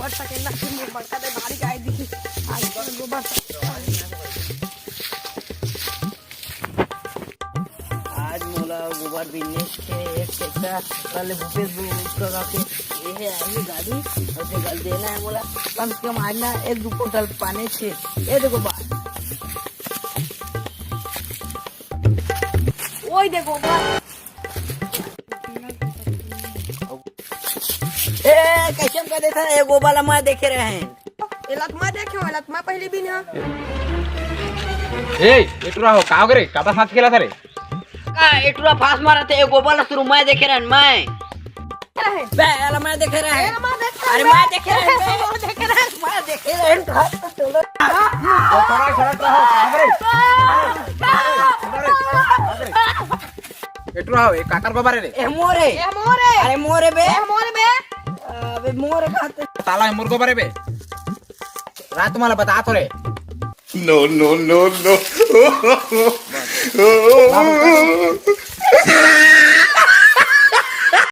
गोबर सके ना फिर बड़का दे भारी गाय दिखी आज पर गोबर आज मोला गोबर बिजनेस के एक टैक्टर वाले भूपेश का के ये है आई गाड़ी और ते गल देना है बोला कम से कम आज ना 1-2 कुंटल पानी छे ये देखो बात ओए देखो बात ए कैसे कर देता है ये गोबर मैं देखे रहे हैं ये लतमा देखे हो लतमा पहले भी ना ए एटुरा हो का करे काबा साथ खेला था रे का एटुरा फास मारा थे ये गोबर शुरू मैं देखे रहे मैं पहले मैं देखे रहे अरे मैं देखे रहे मैं देखे रहे चलो थोड़ा सड़क रहो का करे एटुरा हो एक काकर गोबर रे ए मोरे अरे मोरे बे अबे मोरे खाते साला है मुर्गो बरे बे रात मला बता तो रे No.